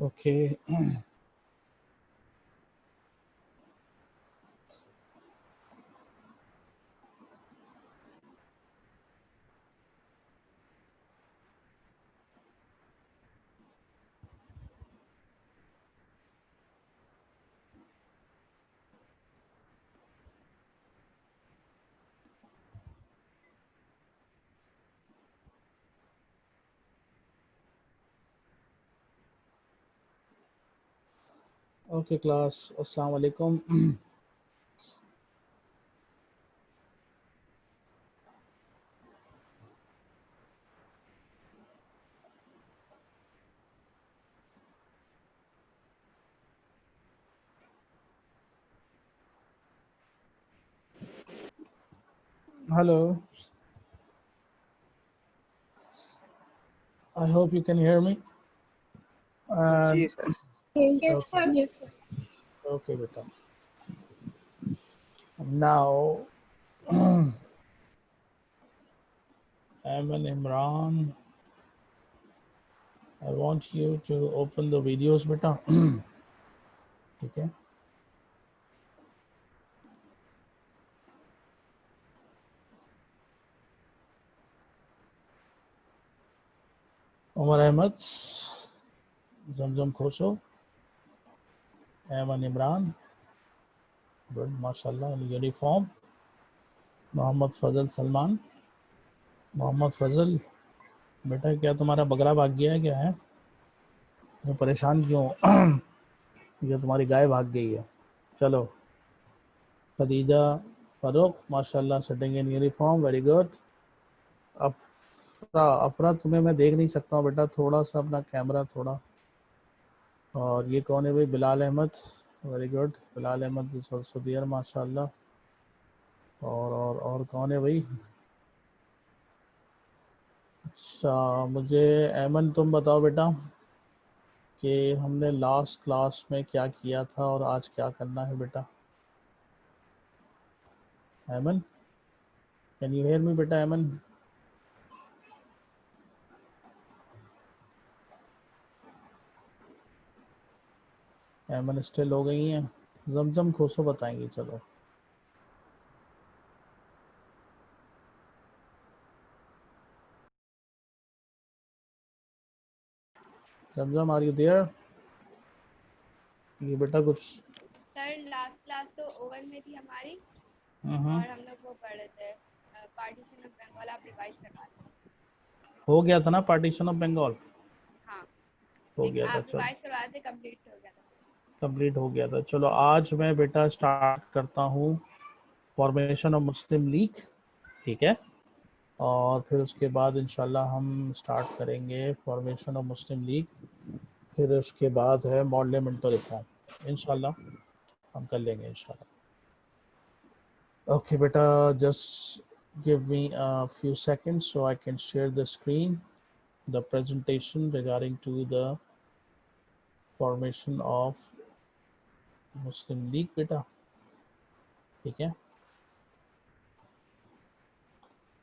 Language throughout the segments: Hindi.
Okay. Okay, class. Assalamu alaikum. Hello. I hope you can hear me. जी And sir. Yes, okay, yes, sir. okay, beta. Now, Ayman Imran, I want you to open the videos, beta. Okay. Omar Ahmed, Zamzam Khoso, Ayman Imran, good, mashallah, in uniform. Mohammad Fazal Salman, Mohammad Fazal, बेटा क्या तुम्हारा बकरा भाग गया है क्या है? मैं परेशान क्यों? ये तुम्हारी गाय भाग गई है. चलो. खदीजा फारूक, माशाल्लाह, sitting in uniform, very good. अफरा, अफरा तुम्हें मैं देख नहीं सकता हूँ बेटा, थोड़ा सा अपना कैमरा थोड़ा. और ये कौन है भाई? Bilal Ahmed, very good. Bilal Ahmed is also there, माशाल्लाह. और कौन है भाई? अच्छा, मुझे ऐमन तुम बताओ बेटा कि हमने लास्ट क्लास में क्या किया था और आज क्या करना है बेटा. Ayman, can you hear me बेटा? ऐमन, ऐमन स्टिल हो गई हैं. जमजम खोसो बताएंगी. चलो. जमजम, आर यू देयर? ये बेटा कुछ सर लास्ट क्लास तो ओवन में थी हमारी हम्म, और हम लोग वो पढ़ रहे थे पार्टीशन ऑफ बंगाल। आप रिवाइज करवा दें। हो गया था ना पार्टीशन ऑफ बंगाल? हाँ, हो एक गया था. आप चलो, रिवाइज करवा दें, कंप्लीट हो गया था। कंप्लीट हो गया था. चलो, आज मैं बेटा स्टार्ट करता हूँ फॉर्मेशन ऑफ मुस्लिम लीग. ठीक है. और फिर उसके बाद इंशाल्लाह हम स्टार्ट करेंगे फॉर्मेशन ऑफ मुस्लिम लीग. फिर उसके बाद है मॉडलेमेंटो रिफॉर्म. इंशाल्लाह हम कर लेंगे इंशाल्लाह. Okay, beta, just give me a few seconds so I can share the screen, the presentation regarding to the formation of Muslim League, beta. ठीक है.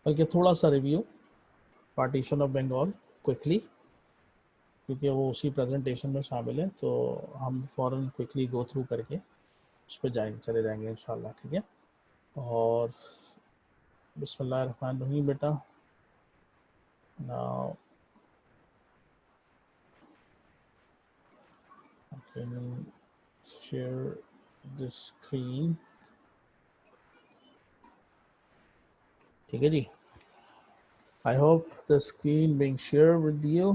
बल्कि थोड़ा सा review partition of Bengal quickly, क्योंकि वो उसी प्रेजेंटेशन में शामिल है, तो हम फौरन क्विकली गो थ्रू करके उस पर चले जाएंगे इंशाल्लाह. ठीक है. और बिस्मिल्लाहिर्रहमानिर्रहीम बेटा. Now can you share the screen? ठीक है जी. I hope the screen being shared with you,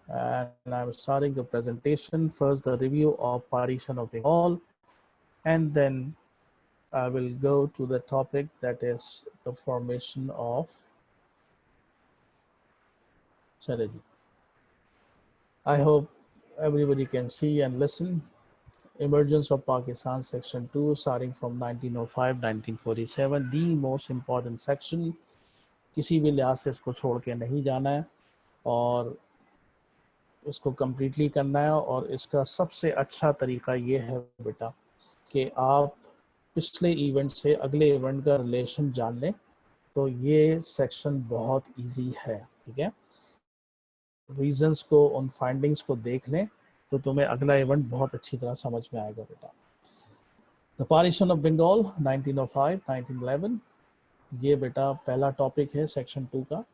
and I'm starting the presentation. First, the review of partition of Bengal, and then I will go to the topic that is the formation of strategy. I hope everybody can see and listen. Emergence of Pakistan, Section 2, starting from 1905-1947, the most important section. किसी भी लिहाज से इसको छोड़ के नहीं जाना है और इसको कम्प्लीटली करना है. और इसका सबसे अच्छा तरीका ये है बेटा कि आप पिछले इवेंट से अगले इवेंट का रिलेशन जान लें, तो ये सेक्शन बहुत इजी है. ठीक है. रीजंस को, उन फाइंडिंग्स को देख लें तो तुम्हें अगला इवेंट बहुत अच्छी तरह समझ में आएगा बेटा। द पार्टीशन ऑफ बंगाल 1905 1911, ये बेटा पहला टॉपिक है सेक्शन 2 का।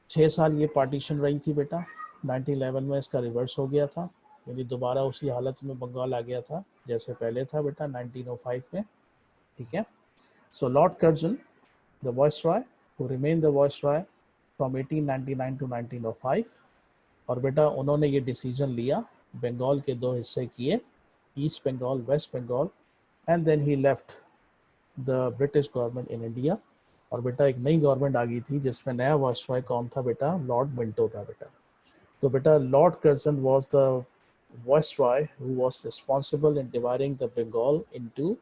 6 साल ये पार्टीशन रही थी बेटा। 1911 में इसका रिवर्स हो गया था, यानी दोबारा उसी हालत में बंगाल आ गया था जैसे पहले था बेटा 1905 में, ठीक है। So Lord Curzon the viceroy who remain the viceroy from 1899 to 1905, और बेटा उन्होंने ये डिसीजन लिया, बंगाल के 2 हिस्से किए, east Bengal west Bengal, and then he left the British government in India. और बेटा एक नई गवर्नमेंट आ गई थी जिसमें नया वाइसरॉय कौन था बेटा, लॉर्ड मिंटो था बेटा। तो बेटा lord Curzon was the viceroy who was responsible in dividing the Bengal into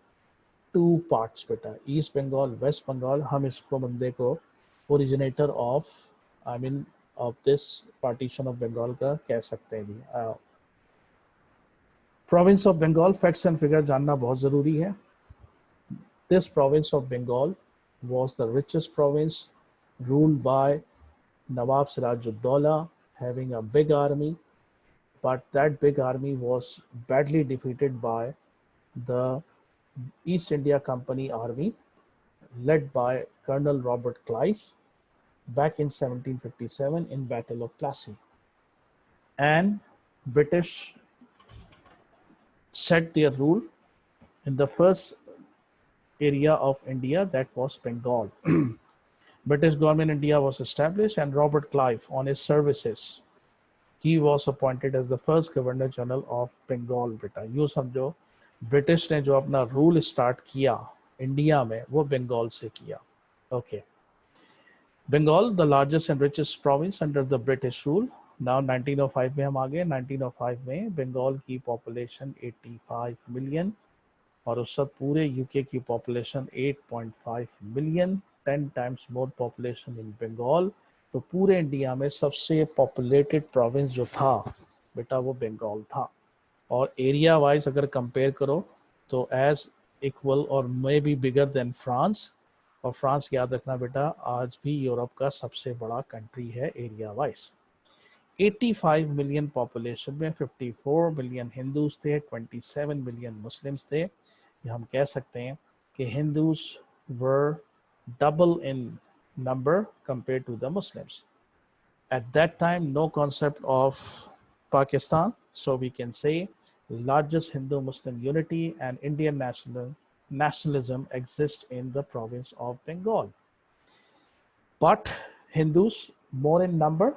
2 parts बेटा, ईस्ट बंगाल वेस्ट बंगाल। हम इसको बंदे को originator of I mean of this partition of Bengal का कह सकते हैं। Province of Bengal, facts and figure जानना बहुत ज़रूरी है। This province of Bengal was the richest province, ruled by Nawab Sirajuddaulah, having a big army, but that big army was badly defeated by the East India Company army led by Colonel Robert Clive back in 1757 in Battle of Plassey. And British set their rule in the first area of India, that was Bengal. British government in India was established, and Robert Clive, on his services, he was appointed as the first Governor General of Bengal बेटा। यूँ समझो ब्रिटिश ने जो अपना रूल स्टार्ट किया इंडिया में वो बंगाल से किया। Okay, Bengal the largest and richest province under the British rule. Now 1905 में हम आ गए। 1905 में बंगाल की पॉपुलेशन 85 मिलियन, और उस वक्त पूरे यूके की population 8.5 million, 10 times more population in Bengal. तो पूरे इंडिया में सबसे पॉपुलेटेड प्रोविंस जो था बेटा वो बंगाल था। और एरिया वाइज अगर कंपेयर करो तो एज इक्वल और may be bigger than France, और फ्रांस याद रखना बेटा आज भी यूरोप का सबसे बड़ा कंट्री है एरिया वाइज। 85 मिलियन पॉपुलेशन में 54 मिलियन हिंदूज थे, 27 मिलियन मुस्लिम्स थे। हम कह सकते हैं कि Hindus were double in number compared to the Muslims. At that time no concept of Pakistan, so we can say largest Hindu Muslim unity and Indian nationalism exists in the province of Bengal. But Hindus more in number,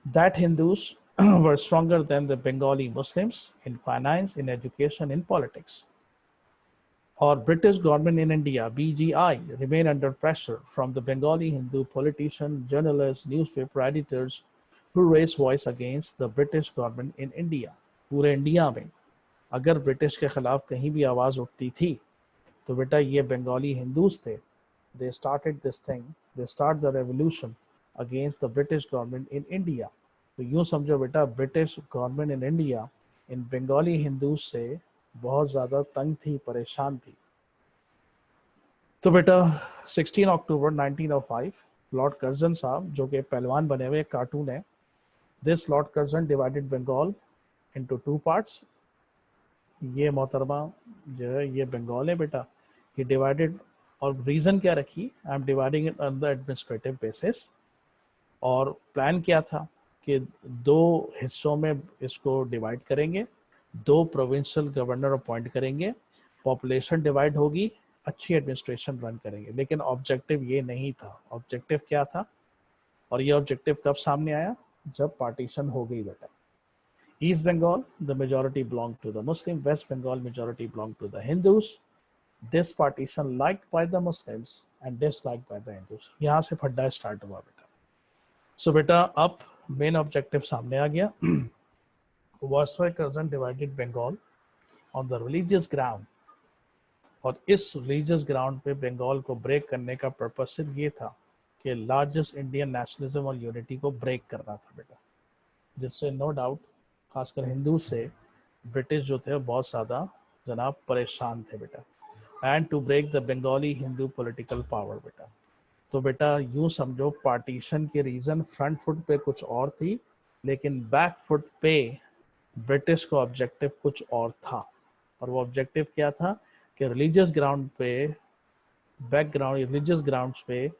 that Hindus were stronger than the Bengali Muslims in finance, in education, in politics. Or British government in India, BGI, remain under pressure from the Bengali Hindu politicians, journalists, newspaper editors who raised voice against the British government in India. पूरे इंडिया में अगर ब्रिटिश के खिलाफ कहीं भी आवाज़ उठती थी तो बेटा ये बंगाली हिंदूज थे। They started this thing, they start the revolution against the British government in India. तो यूँ समझो बेटा British government in India in Bengali Hindus से बहुत ज़्यादा तंग थी, परेशान थी। तो बेटा 16 अक्टूबर 1905 लॉर्ड कर्जन साहब, जो कि पहलवान बने हुए कार्टून है, this lord Curzon divided Bengal into 2 parts। ये मोहतरमा जो है ये बंगाल है बेटा, he divided, और रीज़न क्या रखी, I am dividing it on the administrative basis. और प्लान क्या था कि 2 हिस्सों में इसको डिवाइड करेंगे, 2 प्रोविंशियल गवर्नर अपॉइंट करेंगे, पॉपुलेशन डिवाइड होगी, अच्छी एडमिनिस्ट्रेशन रन करेंगे। लेकिन ऑब्जेक्टिव ये नहीं था। ऑब्जेक्टिव क्या था, और ये ऑब्जेक्टिव कब सामने आया, जब पार्टीशन हो गई बेटा। East Bengal, the majority belonged to the Muslim. West Bengal, majority belonged to the Hindus. This partition liked by the Muslims and disliked by the Hindus. यहाँ से फड्डा स्टार्ट हुआ बेटा। So बेटा अब मेन ऑब्जेक्टिव सामने आ गया। Viceroy Curzon divided Bengal on the religious ground, और इस रिलीजियस ग्राउंड पे बंगाल को ब्रेक करने का पर्पस सिर्फ ये था कि लार्जेस्ट इंडियन नेशनलिज्म और यूनिटी को ब्रेक करना था बेटा, जिससे नो डाउट खासकर हिंदू से ब्रिटिश जो थे बहुत ज़्यादा जनाब परेशान थे बेटा। And to break the Bengali Hindu political power बेटा। तो बेटा यूँ समझो पार्टीशन के रीज़न फ्रंट फुट पे कुछ और थी, लेकिन बैक फुट पे ब्रिटिश का ऑब्जेक्टिव कुछ और था, और वो ऑब्जेक्टिव क्या था कि रिलीजियस ग्राउंड पे, बैकग्राउंड रिलीजियस ग्राउंड्स पे,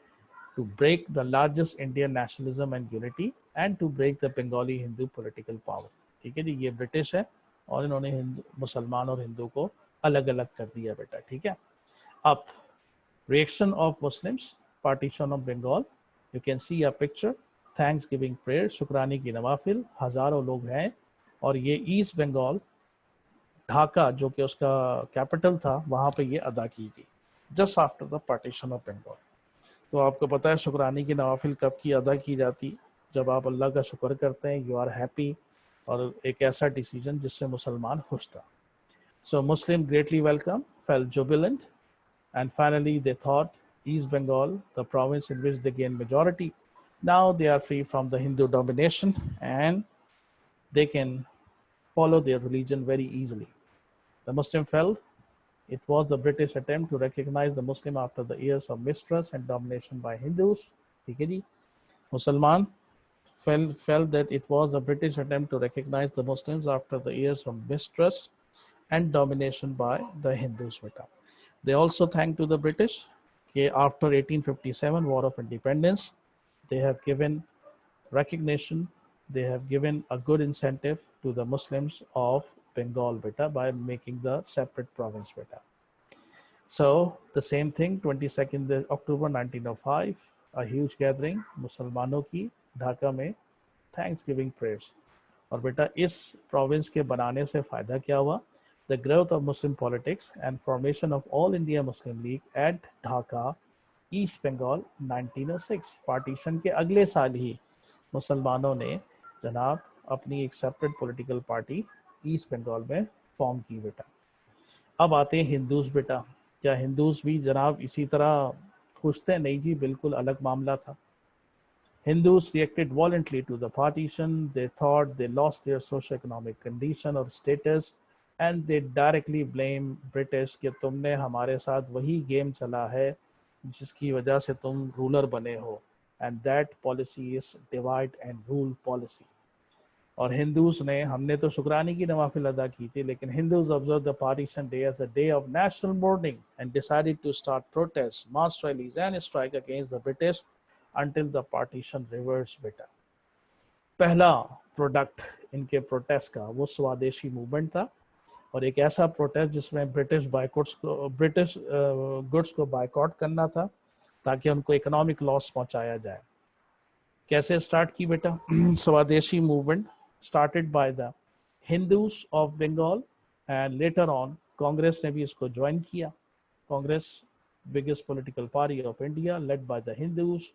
to break the largest Indian nationalism and unity and to break the Bengali Hindu political power। ठीक है जी, ये ब्रिटिश है और इन्होंने हिंदू, मुसलमान और हिंदू को अलग अलग कर दिया बेटा। ठीक है, अब reaction of Muslims, partition of Bengal, you can see a picture, thanksgiving prayer, शुक्रानी की नवाफिल, हजारों लोग हैं, और ये ईस्ट बंगाल ढाका जो कि उसका कैपिटल था वहाँ पे ये अदा की गई just after the partition of Bengal. तो आपको पता है शुक्रानी की नवाफिल कब की अदा की जाती, जब आप अल्लाह का शुक्र करते हैं, यू आर हैप्पी, और एक ऐसा डिसीजन जिससे मुसलमान खुश था। So Muslim greatly welcome, fell jubilant, and finally they thought East Bengal, the province in which they gain majority, now they are free from the Hindu domination and they can follow their religion very easily. The Muslim felt it was the British attempt to recognize the Muslim after the years of mistrust and domination by Hindus. ठीक है जी, मुसलमान felt that it was a British attempt to recognize the Muslims after the years of mistrust and domination by the Hindus बेटा। They also thanked to the British कि after 1857 War of Independence they have given recognition, they have given a good incentive to the Muslims of Bengal beta by making the separate province beta. So the same thing, 22nd October 1905, a huge gathering मुसलमानों की ढाका में, थैंक्स गिविंग प्रेयर्स। और बेटा इस प्रोविंस के बनाने से फ़ायदा क्या हुआ? The growth of Muslim politics and formation of all India Muslim league at Dhaka, east Bengal 1906। Partition के अगले साल ही मुसलमानों ने जनाब अपनी एक separate political party east Bengal में फॉर्म की बेटा। अब आते हैं हिंदूज बेटा, क्या हिंदूज भी जनाब इसी तरह खुश थे? नहीं जी, बिल्कुल अलग मामला था। Hindus reacted violently to the partition. They thought they lost their socio-economic condition or status, and they directly blame British कि तुमने हमारे साथ वही गेम चला है जिसकी वजह से तुम रूलर बने हो, and that policy is divide and rule policy। और हिंदूज ने, हमने तो शुक्रानी की नवाफिल अदा की थी, लेकिन Hindus observe the partition day as a day of national mourning and decided to start protest, mass rallies and strike against the British until the partition reverse बेटा। पहला प्रोडक्ट इनके प्रोटेस्ट का वो स्वदेशी मूवमेंट था, और एक ऐसा प्रोटेस्ट जिसमें ब्रिटिश गुड्स को बायकॉट करना था ताकि उनको इकोनॉमिक लॉस पहुंचाया जाए। कैसे स्टार्ट की बेटा Swadeshi movement? Started by the Hindus of Bengal and later on Congress ने भी इसको ज्वाइन किया। Congress, biggest political party of India, led by the Hindus.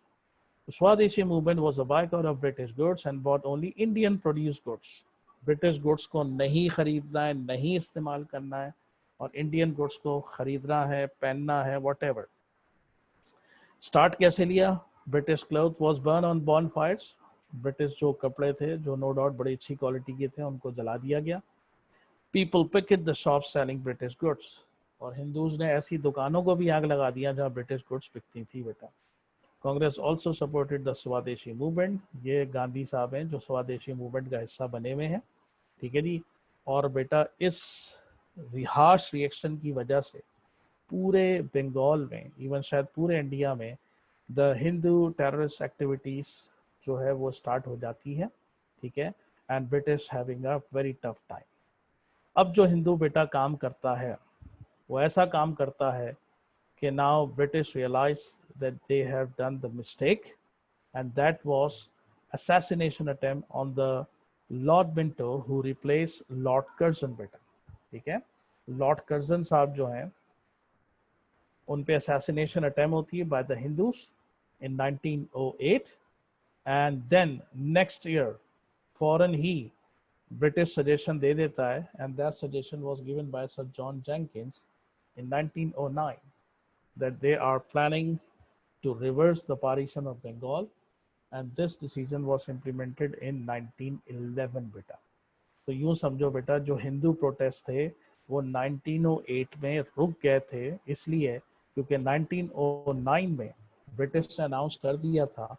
Swadeshi movement was a boycott of British goods and bought only Indian produced goods। British goods को नहीं खरीदना है, नहीं इस्तेमाल करना है, और Indian goods को खरीदना है, पहनना है, whatever। स्टार्ट कैसे लिया? British cloth was burned on bonfires। British जो कपड़े थे, जो नो डाउट बड़ी अच्छी क्वालिटी के थे, उनको जला दिया गया। People picket the shops selling British goods। और हिंदूज ने ऐसी दुकानों को भी आग लगा दिया जहाँ ब्रिटिश गुड्स बिकती थी बेटा। Congress also supported the Swadeshi movement. ये गांधी साहब हैं जो स्वदेशी मूवमेंट का हिस्सा बने हुए हैं, ठीक है जी। और बेटा इस हार्श रिएक्शन की वजह से पूरे बंगाल में, इवन शायद पूरे इंडिया में, द हिंदू टेररिस्ट एक्टिविटीज़ जो है वो स्टार्ट हो जाती है, ठीक है, and British having a very tough time. अब जो हिंदू बेटा काम करता है वो ऐसा काम करता है कि now British realized that they have done the mistake, and that was assassination attempt on the Lord Minto who replaced Lord Curzon बेटा, ठीक है। Lord Curzon साहब जो हैं उन पे assassination attempt होती है by the Hindus in 1908, and then next year फौरन ही British suggestion दे देता है, and that suggestion was given by Sir John Jenkins in 1909 that they are planning to reverse the partition of Bengal, and this decision was implemented in 1911 बेटा। तो यूँ समझो बेटा जो हिंदू प्रोटेस्ट थे वो 1908 में रुक गए थे, इसलिए क्योंकि 1909 में ब्रिटिश ने अनाउंस कर दिया था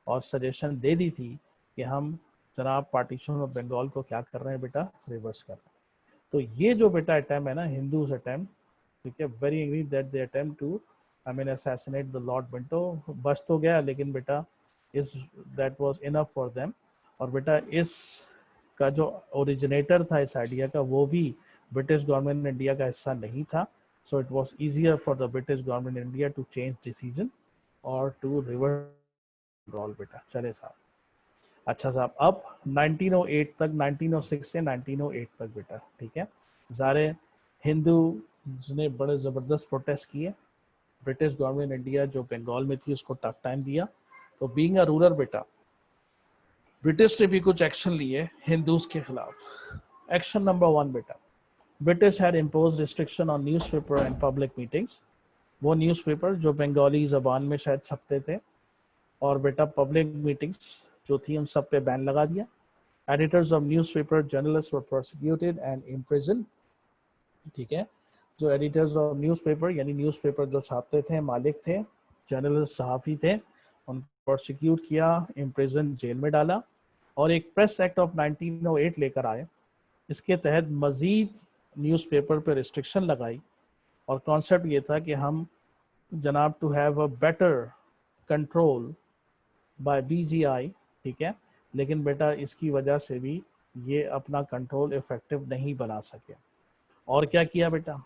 और सजेशन दे दी थी कि हम जनाब पार्टीशन ऑफ बंगाल को क्या कर रहे हैं बेटा, रिवर्स कर रहे हैं। तो ये जो बेटा अटैम्प्ट है ना, हिंदूज अटैम्प्ट, ठीक है, very angry that they attempt to I mean assassinate the lord Minto, बच तो गया लेकिन बेटा इस that was enough for them. और बेटा इस का जो ओरिजिनेटर था इस आइडिया का, वो भी ब्रिटिश गवर्नमेंट इंडिया का हिस्सा नहीं था। So it was easier for the British government India to change decision और टू रिवर्स रोल बेटा। चले साहब, अच्छा साहब, अब 1908 तक, 1906 से 1908 तक बेटा, ठीक है, सारे हिंदू ने बड़े ज़बरदस्त प्रोटेस्ट किए। ब्रिटिश गवर्नमेंट इंडिया जो बंगाल में थी उसको टफ टाइम दिया। तो बीइंग अ रूलर बेटा, ब्रिटिश ने भी कुछ एक्शन लिए हिंदूज के खिलाफ। एक्शन नंबर 1 बेटा, British had impose restriction on newspaper and public meetings. वो न्यूज़पेपर जो बंगाली ज़बान में शायद छपते थे, और बेटा पब्लिक मीटिंग्स जो थी उन सब पे बैन लगा दिया। Editors of newspaper journalist were prosecuted and imprison, ठीक है, जो एडिटर्स ऑफ न्यूज़पेपर यानी न्यूज़पेपर जो छापते थे, मालिक थे, जर्नलिस्ट सहाफ़ी थे, उनको प्रोसिक्यूट किया, इम्प्रिजन, जेल में डाला। और एक प्रेस एक्ट ऑफ 1908 लेकर आए। इसके तहत मज़ीद न्यूज़पेपर पर रिस्ट्रिक्शन लगाई, और कॉन्सेप्ट ये था कि हम जनाब to have a better control by BGI, ठीक है, लेकिन बेटा इसकी वजह से भी ये अपना कंट्रोल इफेक्टिव नहीं बना सके। और क्या किया बेटा,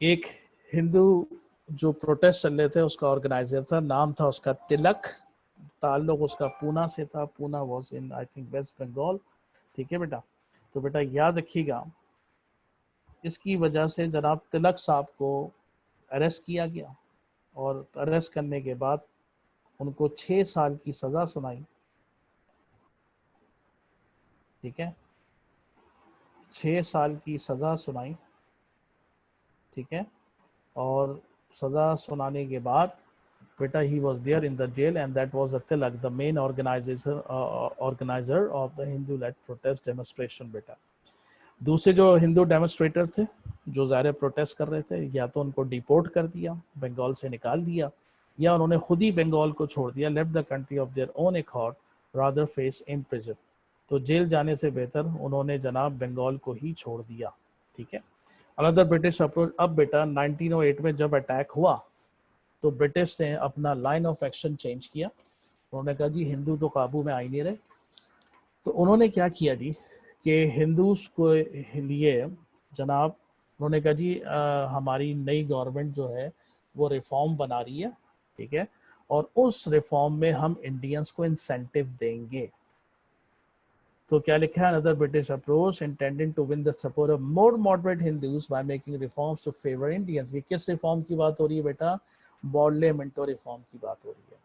एक हिंदू जो प्रोटेस्ट चल रहे थे उसका ऑर्गेनाइजर था, नाम था उसका तिलक, ताल्लुक उसका पूना से था, Poona was in I think west Bengal, ठीक है बेटा। तो बेटा याद रखिएगा, इसकी वजह से जनाब तिलक साहब को अरेस्ट किया गया, और अरेस्ट करने के बाद उनको 6 साल की सज़ा सुनाई, ठीक है, 6 साल की सज़ा सुनाई, ठीक है। और सज़ा सुनाने के बाद बेटा he was there in the jail, and that was Tilak, the main organiser of the Hindu led protest demonstration बेटा। दूसरे जो हिंदू डेमोन्स्ट्रेटर थे जो ज़ाहिर प्रोटेस्ट कर रहे थे, या तो उनको डिपोर्ट कर दिया, बंगाल से निकाल दिया, या उन्होंने खुद ही बंगाल को छोड़ दिया, left the country of their own accord rather face imprison. तो जेल जाने से बेहतर उन्होंने जनाब बंगाल को ही छोड़ दिया, ठीक है। अनदर ब्रिटिश अप्रोच, अब बेटा 1908 में जब अटैक हुआ तो ब्रिटिश ने अपना लाइन ऑफ एक्शन चेंज किया। उन्होंने कहा जी हिंदू तो काबू में आ ही नहीं रहे। तो उन्होंने क्या किया जी कि हिंदूज को लिए जनाब, उन्होंने कहा जी हमारी नई गवर्नमेंट जो है वो रिफॉर्म बना रही है, ठीक है, और उस रिफॉर्म में हम इंडियंस को इंसेंटिव देंगे। तो क्या लिखा है, another British approach intended to win the support of more moderate Hindus by making reforms to favour Indians. ये किस रिफॉर्म की बात हो रही है बेटा, मॉडले मिंटो रिफॉर्म की बात हो रही है।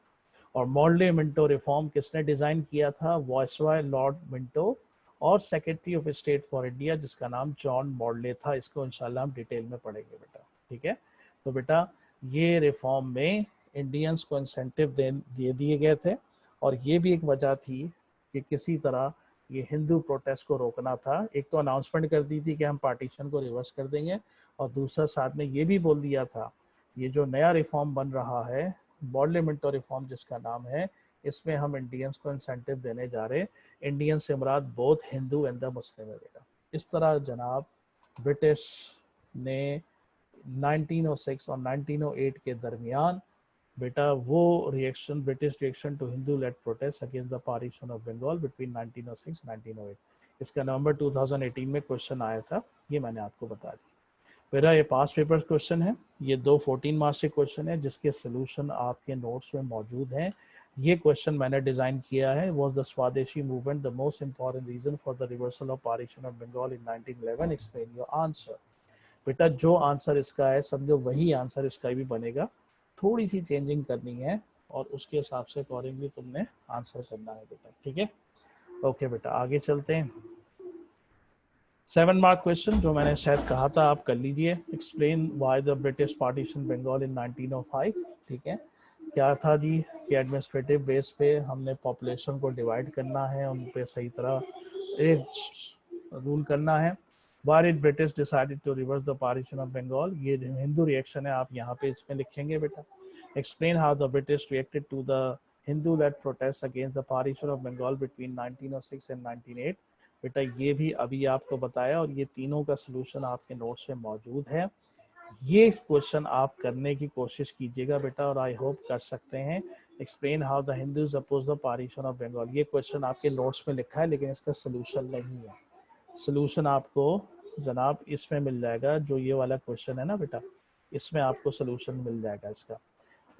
और मॉडले मिंटो रिफॉर्म किसने डिजाइन किया था, वायसरॉय लॉर्ड मिंटो और secretary of state for India जिसका नाम जॉन मॉडले था। इसको इंशाल्लाह हम डिटेल में पढ़ेंगे बेटा, ठीक है। तो बेटा ये रिफॉर्म में इंडियंस को इंसेंटिव दे दिए गए थे, और ये भी एक वजह थी कि किसी तरह ये हिंदू प्रोटेस्ट को रोकना था। एक तो अनाउंसमेंट कर दी थी कि हम पार्टीशन को रिवर्स कर देंगे, और दूसरा साथ में ये भी बोल दिया था ये जो नया रिफॉर्म बन रहा है मॉडले मिंटो रिफॉर्म जिसका नाम है, इसमें हम इंडियंस को इंसेंटिव देने जा रहे। इंडियन से मुराद both Hindu and the Muslim है बेटा। इस तरह जनाब ब्रिटिश ने 1906 और 1908 के दरमियान बेटा वो reaction, British reaction to Hindu led protest against the partition of Bengal between 1906 1908, इसका नवंबर 2018 में क्वेश्चन आया था, ये मैंने आपको बता दिया। मेरा ये पास पेपर क्वेश्चन है, ये 2 14 मार्क्स के क्वेश्चन है जिसके सोल्यूशन आपके नोट्स में मौजूद हैं। ये क्वेश्चन मैंने डिजाइन किया है, was the Swadeshi movement the most important reason for the reversal of partition of Bengal in 1911, explain your answer. बेटा जो आंसर इसका है समझो वही आंसर इसका भी बनेगा, थोड़ी सी चेंजिंग करनी है और उसके हिसाब से अकॉर्डिंगली तुमने आंसर करना है बेटा, ठीक है। ओके बेटा आगे चलते हैं। 7 मार्क क्वेश्चन जो मैंने शायद कहा था आप कर लीजिए। Explain why the British partition Bengal in 1905, ठीक है। क्या था जी कि एडमिनिस्ट्रेटिव बेस पे हमने पॉपुलेशन को डिवाइड करना है, उन पे सही तरह एक रूल करना है। Why did British decided to reverse the partition of Bengal? ये हिंदू रिएक्शन है, आप यहाँ पे इसमें लिखेंगे बेटा। Explain how the British reacted to the Hindu led protests against the partition of Bengal between 1906 and 1908। बेटा ये भी अभी आपको बताया और ये तीनों का सलूशन आपके नोट्स में मौजूद है। ये क्वेश्चन आप करने की कोशिश कीजिएगा बेटा और आई होप कर सकते हैं। Explain how the Hindus oppose the partition of Bengal, ये क्वेश्चन आपके नोट्स में लिखा है लेकिन इसका सोल्यूशन नहीं है। सोल्यूशन आपको जनाब इसमें मिल जाएगा, जो ये वाला क्वेश्चन है ना बेटा, इसमें आपको सोल्यूशन मिल जाएगा इसका।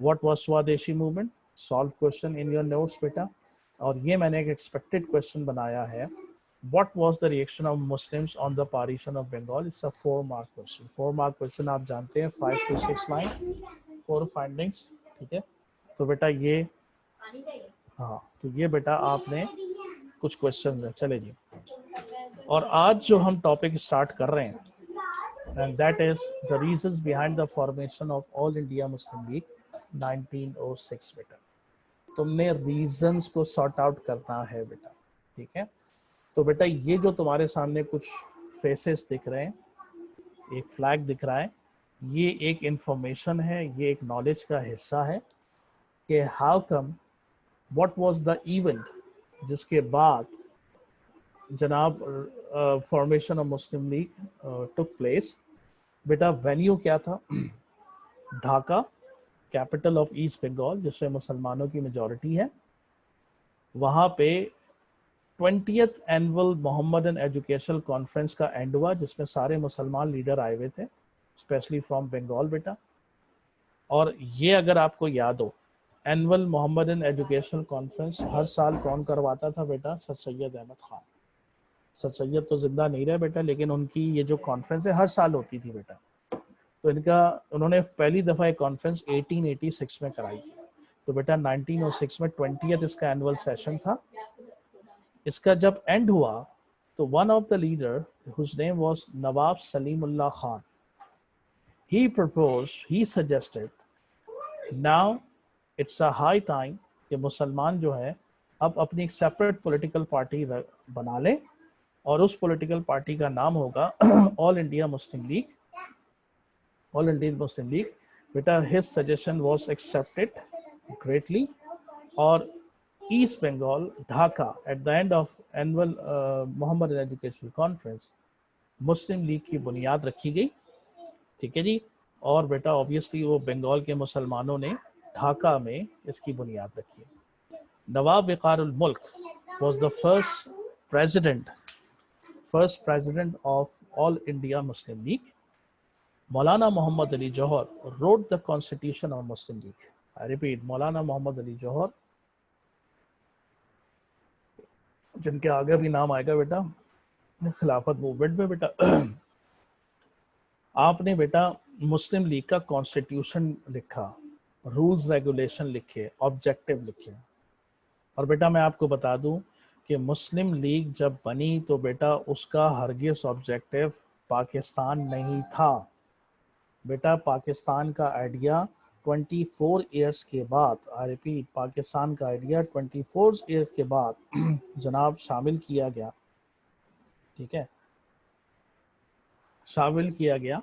व्हाट वाज स्वदेशी movement, solve question in your notes बेटा। और ये मैंने एक एक्सपेक्टेड क्वेश्चन बनाया है, what was the reaction of Muslims on the partition of Bengal? It's a 4-mark question। 4-mark question आप जानते हैं, 5 to 6 line, 4 findings, ठीक है। तो बेटा ये हाँ, तो ये बेटा आपने कुछ क्वेश्चन है, चले जी। और आज जो हम टॉपिक स्टार्ट कर रहे हैं and that is the reasons behind the formation of All India Muslim League 1906 बेटा। तुमने रीजंस को सॉर्ट आउट करना है बेटा, ठीक है। तो बेटा ये जो तुम्हारे सामने कुछ फेसेस दिख रहे हैं, एक फ्लैग दिख रहा है, ये एक इंफॉर्मेशन है, ये एक नॉलेज का हिस्सा है कि how come, what was the event जिसके बाद जनाब formation of Muslim league took place. बेटा वेन्यू क्या था, Dhaka, capital of east Bengal, जिसमें मुसलमानों की मेजॉरिटी है। वहाँ पे 20th annual Mohammedan educational conference का एंड हुआ, जिसमें सारे मुसलमान लीडर आए हुए थे, स्पेशली फ्रॉम बंगाल बेटा। और ये अगर आपको याद हो, एनुअल मोहम्मदन एजुकेशनल कॉन्फ्रेंस हर साल कौन करवाता था बेटा, सर सैयद अहमद खान। सर सैयद तो जिंदा नहीं रहे बेटा, लेकिन उनकी ये जो कॉन्फ्रेंस है हर साल होती थी बेटा। तो उन्होंने पहली दफ़ा एक कॉन्फ्रेंस 1886 में कराई। तो बेटा 1906 में 20th इसका एनुअल सेशन था। इसका जब एंड हुआ तो one of the leader whose name was Nawab Salimullah Khan, he suggested now it's a high time कि मुसलमान जो है अब अपनी एक सेपरेट पॉलिटिकल पार्टी बना ले और उस पॉलिटिकल पार्टी का नाम होगा All India Muslim League. All India Muslim league बेटा, his suggestion was accepted greatly. और East Bengal, Dhaka, at the end of annual Mohammedan educational conference Muslim League की बुनियाद रखी गई, ठीक है जी। और बेटा ऑब्वियसली वो बंगाल के मुसलमानों ने ढाका में इसकी बुनियाद रखी। नवाब वक़ारुल मुल्क was the first president of All India Muslim League। Maulana Muhammad Ali Johar wrote the constitution of Muslim League। I repeat, Maulana Muhammad Ali Johar, जिनके आगे भी नाम आएगा बेटा खिलाफत मूवमेंट में बेटा, आपने बेटा मुस्लिम लीग का कॉन्स्टिट्यूशन लिखा, रूल्स रेगुलेशन लिखे, ऑब्जेक्टिव लिखे। और बेटा मैं आपको बता दूं कि मुस्लिम लीग जब बनी तो बेटा उसका हरगिज़ ऑब्जेक्टिव पाकिस्तान नहीं था बेटा। पाकिस्तान का आइडिया 24 ईयर्स के बाद, आई रिपीट, पाकिस्तान का आइडिया 24 ईयर्स के बाद जनाब शामिल किया गया, ठीक है, शामिल किया गया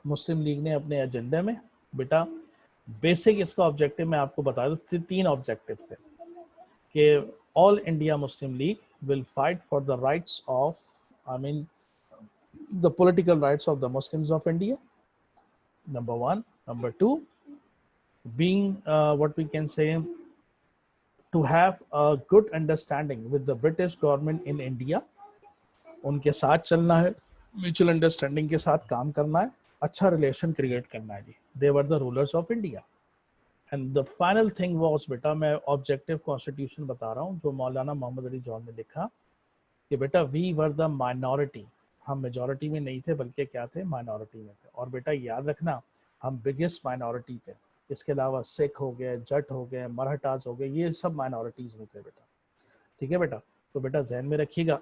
मुस्लिम लीग ने अपने एजेंडे में। बेटा बेसिक इसका ऑब्जेक्टिव मैं आपको बता दूं, 3 ऑब्जेक्टिव थे कि all India Muslim league will fight for the rights of, I mean the political rights of the Muslims of India, number 1. Number 2, being what we can say, to have a good understanding with the British government in India। उनके साथ चलना है, म्यूचुअल अंडरस्टैंडिंग के साथ काम करना है, अच्छा रिलेशन क्रिएट करना है जी। They were the rulers of India. And the final thing was बेटा, मैं ऑब्जेक्टिव कॉन्स्टिट्यूशन बता रहा हूँ जो मौलाना मोहम्मद अली जौहर ने लिखा कि बेटा वी वर द माइनॉरिटी, हम मेजॉरिटी में नहीं थे बल्कि क्या थे, माइनॉरिटी में थे। और बेटा याद रखना हम बिगेस्ट माइनॉरिटी थे, इसके अलावा सिख हो गए, जट हो गए, मराठास हो गए, ये सब माइनॉरिटीज में थे बेटा, ठीक है बेटा। तो बेटा जहन में रखिएगा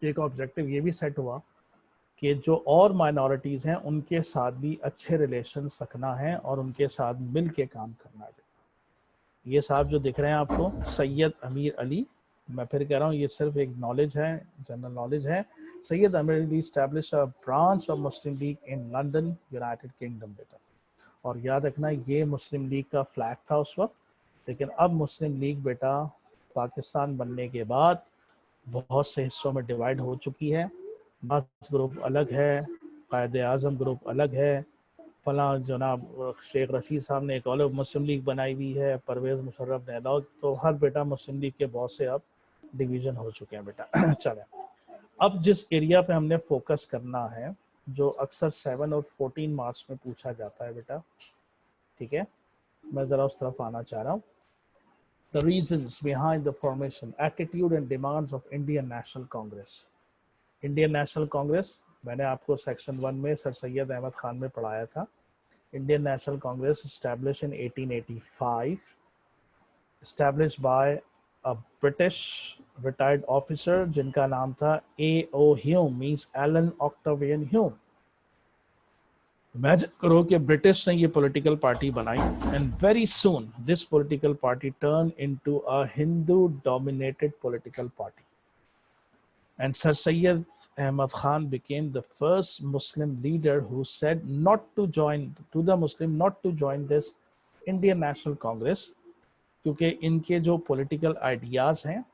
एक ऑब्जेक्टिव ये भी सेट हुआ कि जो और माइनॉरिटीज हैं उनके साथ भी अच्छे रिलेशंस रखना है और उनके साथ मिल के काम करना है। ये साहब जो दिख रहे हैं आपको, सैयद अमीर अली, मैं फिर कह रहा हूँ ये सिर्फ एक नॉलेज है, जनरल नॉलेज है। सैयद अमीर Ali establish a branch of Muslim league in London, United kingdom बेटा। और याद रखना ये मुस्लिम लीग का फ्लैग था उस वक्त, लेकिन अब मुस्लिम लीग बेटा पाकिस्तान बनने के बाद बहुत से हिस्सों में डिवाइड हो चुकी है। बास ग्रुप अलग है, कायद आज़म ग्रुप अलग है, फला जनाब शेख रशीद साहब ने एक अलग मुस्लिम लीग बनाई हुई है, परवेज़ मुशर्रफ ने अलग, तो हर बेटा मुस्लिम लीग के बहुत से अब डिवीज़न हो चुके हैं बेटा। चलें, अब जिस एरिया पे हमने फोकस करना है, जो अक्सर 7 और 14 मार्क्स में पूछा जाता है बेटा, ठीक है, मैं ज़रा उस तरफ आना चाह रहा हूँ। The reasons behind the formation, attitude and demands of Indian National Congress. Indian National Congress मैंने आपको सेक्शन 1 में सर सैयद अहमद खान में पढ़ाया था। Indian National Congress established in 1885, established by a British retired officer जिनका नाम था A.O. Hume, means Alan Octavian Hume। Imagine करो कि ब्रिटिश ने ये पॉलिटिकल पार्टी बनाई, and very soon this political party turn into a Hindu dominated political party, and sir Syed Ahmad Khan became the first Muslim leader who said not to join to the Muslim not to join this Indian National Congress, क्योंकि इनके जो पॉलिटिकल आइडियाज हैं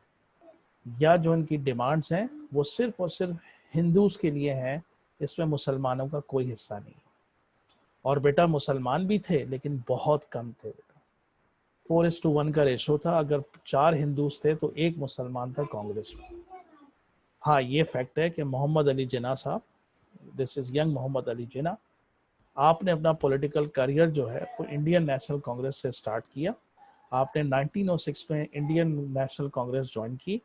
या जो इनकी डिमांड्स हैं वो सिर्फ और सिर्फ हिंदूज के लिए हैं, इसमें मुसलमानों का कोई हिस्सा नहीं। और बेटा मुसलमान भी थे लेकिन बहुत कम थे बेटा, 4:1 का रेशो था, अगर 4 हिंदूज थे तो 1 मुसलमान था कांग्रेस में। हाँ, ये फैक्ट है कि मोहम्मद अली जिन्ना साहब, this is young Mohammad Ali Jinnah, आपने अपना पॉलिटिकल करियर जो है वो इंडियन नेशनल कांग्रेस से स्टार्ट किया। आपने 1906 में इंडियन नेशनल कांग्रेस ज्वाइन की,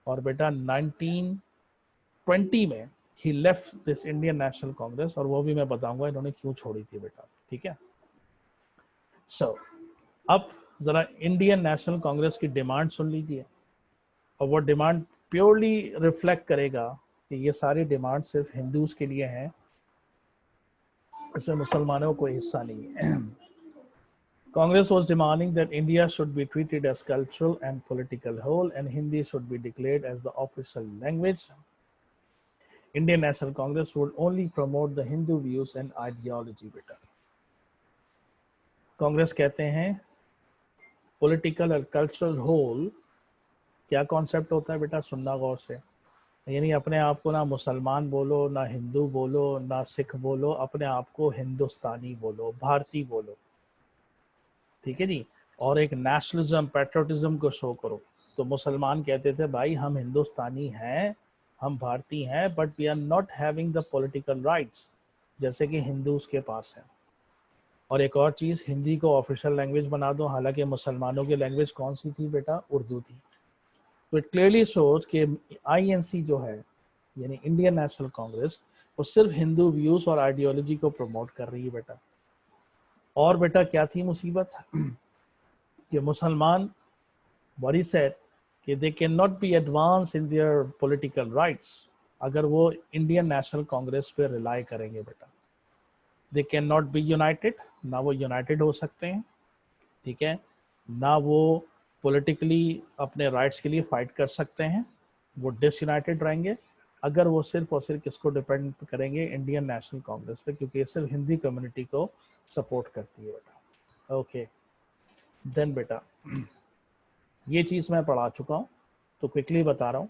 और बेटा 1920 में he left this Indian National Congress, और वो भी मैं बताऊंगा इन्होंने क्यों छोड़ी थी बेटा, ठीक है। सो अब जरा इंडियन नेशनल कांग्रेस की डिमांड सुन लीजिए, और वो डिमांड प्योरली रिफ्लेक्ट करेगा कि ये सारी डिमांड सिर्फ हिंदूज के लिए हैं, इसमें मुसलमानों को कोई हिस्सा नहीं है। Congress was demanding that India should be treated as cultural and political whole, and Hindi should be declared as the official language. Indian National Congress would only promote the Hindu views and ideology बेटा। कांग्रेस कहते हैं पॉलिटिकल और कल्चरल होल, क्या कॉन्सेप्ट होता है बेटा, सुनना गौर से, यानी अपने आप को ना मुसलमान बोलो, ना हिंदू बोलो, ना सिख बोलो, अपने आप को हिंदुस्तानी बोलो, भारतीय बोलो, ठीक है जी, और एक नेशनलिज्म पैट्रियोटिज्म को शो करो। तो मुसलमान कहते थे भाई हम हिंदुस्तानी हैं, हम भारतीय हैं, but we are not having the political rights जैसे कि हिंदूज के पास है। और एक और चीज़, हिंदी को ऑफिशियल लैंग्वेज बना दो, हालांकि मुसलमानों की लैंग्वेज कौन सी थी बेटा, उर्दू थी। तो इट क्लियरली शोज कि INC जो है यानी इंडियन नेशनल कांग्रेस, वो सिर्फ हिंदू व्यूज और आइडियोलॉजी को प्रमोट कर रही है बेटा। और बेटा क्या थी मुसीबत कि मुसलमान वरी सेड कि they can not be advance in their political rights अगर वो इंडियन नेशनल कांग्रेस पे रिलाई करेंगे बेटा। They can not be united, ना वो यूनाइटेड हो सकते हैं, ठीक है, ना वो पॉलिटिकली अपने राइट्स के लिए फाइट कर सकते हैं, वो डिसयूनाइटेड रहेंगे अगर वो सिर्फ और सिर्फ किसको डिपेंड करेंगे, इंडियन नेशनल कांग्रेस पे, क्योंकि ये सिर्फ हिंदी कम्युनिटी को सपोर्ट करती है बेटा। ओके देन बेटा ये चीज़ मैं पढ़ा चुका हूँ, तो क्विकली बता रहा हूँ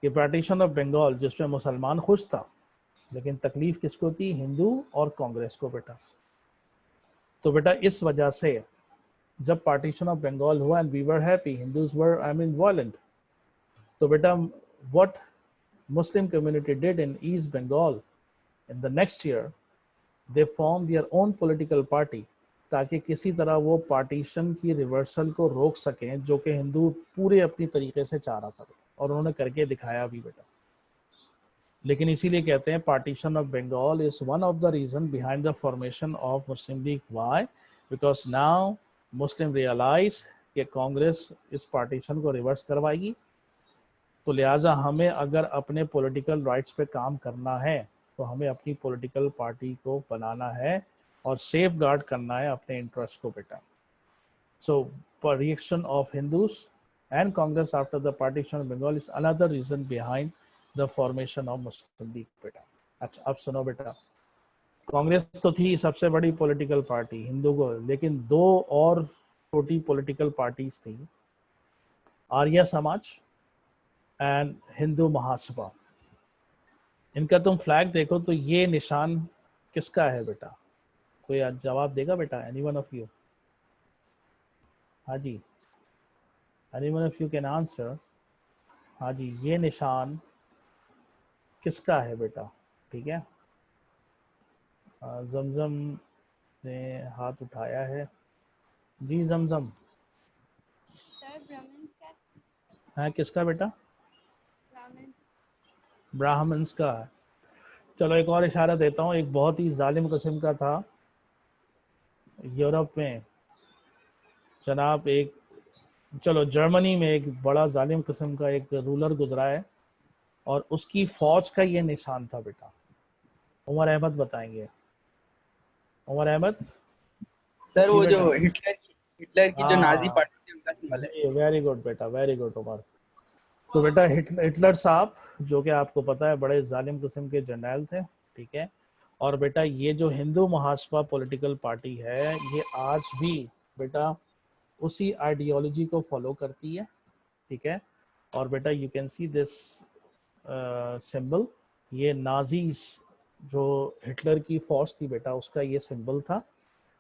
कि पार्टीशन ऑफ बंगाल जिसमें मुसलमान खुश था, लेकिन तकलीफ किसको थी, हिंदू और कांग्रेस को बेटा। तो बेटा इस वजह से जब पार्टीशन ऑफ बंगाल हुआ and we were happy, Hindus were I mean violent, तो बेटा what Muslim community did in east Bengal in the next year, they form their own political party, ताकि किसी तरह वो पार्टीशन की रिवर्सल को रोक सकें, जो कि हिंदू पूरे अपनी तरीके से चाह रहा था, और उन्होंने करके दिखाया भी बेटा। लेकिन इसीलिए कहते हैं partition of Bengal is one of the reason behind the formation of Muslim league. Why? Because now Muslim realise कि कांग्रेस इस पार्टीशन को रिवर्स करवाएगी, तो लिहाजा हमें अगर अपने पॉलिटिकल राइट्स पे काम करना है तो हमें अपनी पॉलिटिकल पार्टी को बनाना है और सेफ गार्ड करना है अपने इंटरेस्ट को बेटा। So reaction of Hindus and Congress after the partition of Bengal is another reason behind the formation of Muslim league बेटा। अच्छा अब सुनो बेटा, कांग्रेस तो थी सबसे बड़ी पॉलिटिकल पार्टी हिंदू को, लेकिन दो और छोटी पॉलिटिकल पार्टीज थी, आर्य समाज एंड हिंदू महासभा। इनका तुम फ्लैग देखो तो ये निशान किसका है बेटा? कोई जवाब देगा बेटा? Anyone of you? हाँ जी, anyone of you can answer? हाँ जी, ये निशान किसका है बेटा? ठीक है, जमजम ने हाथ उठाया है। जी जमजम, सर ब्राह्मण का। है किसका बेटा? ब्राह्मण। ब्राह्मण्स का है। चलो एक और इशारा देता हूँ, एक बहुत ही जालिम किस्म का था यूरोप में जनाब, एक, चलो जर्मनी में एक बड़ा जालिम किस्म का एक रूलर गुजरा है और उसकी फौज का ये निशान था बेटा। उमर अहमद बताएंगे। उमर अहमद सर जी वो जो बेटा। हिटलर की जो नाजी हाँ पार्टी थी उनका सिंबल है। जी, वेरी गुड बेटा, वेरी गुड उमर। तो बेटा हिटलर साहब, जो कि आपको पता है बड़े जालिम किस्म के जर्नैल थे, ठीक है। और बेटा ये जो हिंदू महासभा पॉलिटिकल पार्टी है, ये आज भी बेटा उसी आइडियोलॉजी को फॉलो करती है, ठीक है। और बेटा you can see this symbol, ये नाजीज जो हिटलर की फौज थी बेटा, उसका ये सिंबल था।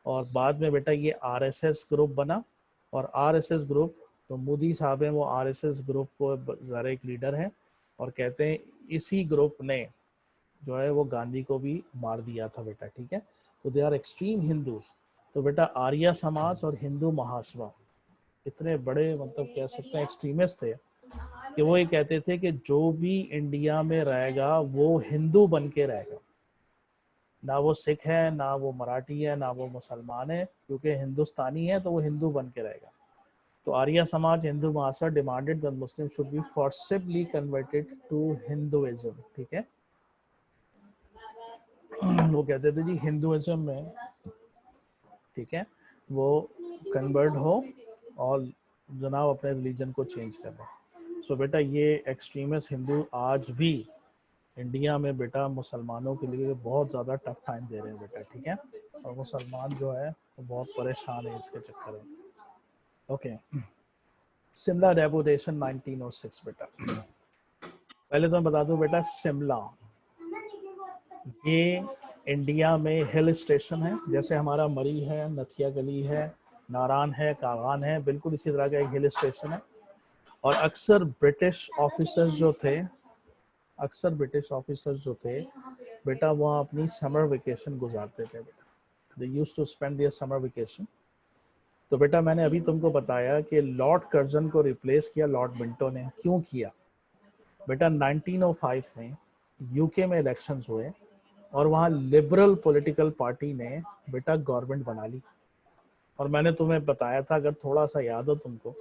और बाद में बेटा ये आरएसएस ग्रुप बना, और आरएसएस ग्रुप, तो मोदी साहब हैं वो आरएसएस ग्रुप को ज़रा एक लीडर हैं, और कहते हैं इसी ग्रुप ने जो है वो गांधी को भी मार दिया था बेटा, ठीक है। तो दे आर एक्सट्रीम हिंदूज। तो बेटा आर्य समाज और हिंदू महासभा इतने बड़े, मतलब कह सकते हैं एक्सट्रीमिस्ट थे कि वो ये कहते थे कि जो भी इंडिया में रहेगा वो हिंदू बन के रहेगा, ना वो सिख है, ना वो मराठी है, ना वो मुसलमान है, क्योंकि हिंदुस्तानी है तो वो हिंदू बन के रहेगा। तो Arya Samaj, Hindu Mahasabha demanded that Muslim should be forcibly converted to Hinduism, ठीक है। वो कहते थे जी हिंदुइज्म में, ठीक है, वो कन्वर्ट हो और जनाब अपने रिलीजन को चेंज कर दें। सो बेटा ये एक्सट्रीमिस्ट हिंदू आज भी इंडिया में बेटा मुसलमानों के लिए बहुत ज़्यादा टफ टाइम दे रहे हैं बेटा, ठीक है। और मुसलमान जो है वो बहुत परेशान है इसके चक्कर में। ओके, शिमला रेपुटेशन 1906 बेटा। पहले तो मैं बता दूं बेटा, शिमला ये इंडिया में हिल स्टेशन है, जैसे हमारा मरी है, नथिया गली है, नारान है, कागान है, बिल्कुल इसी तरह का एक हिल स्टेशन है। और अक्सर ब्रिटिश ऑफिसर्स जो थे, अक्सर ब्रिटिश ऑफिसर्स जो थे बेटा, वहाँ अपनी समर वेकेशन गुजारते थे बेटा। They used to spend their summer vacation. तो बेटा मैंने अभी तुमको बताया कि लॉर्ड कर्जन को रिप्लेस किया लॉर्ड मिंटो ने। क्यों किया बेटा? 1905 में यूके में इलेक्शंस हुए और वहाँ लिबरल पॉलिटिकल पार्टी ने बेटा गवर्नमेंट बना ली। और मैंने तुम्हें बताया था, अगर थोड़ा सा याद हो तुमको,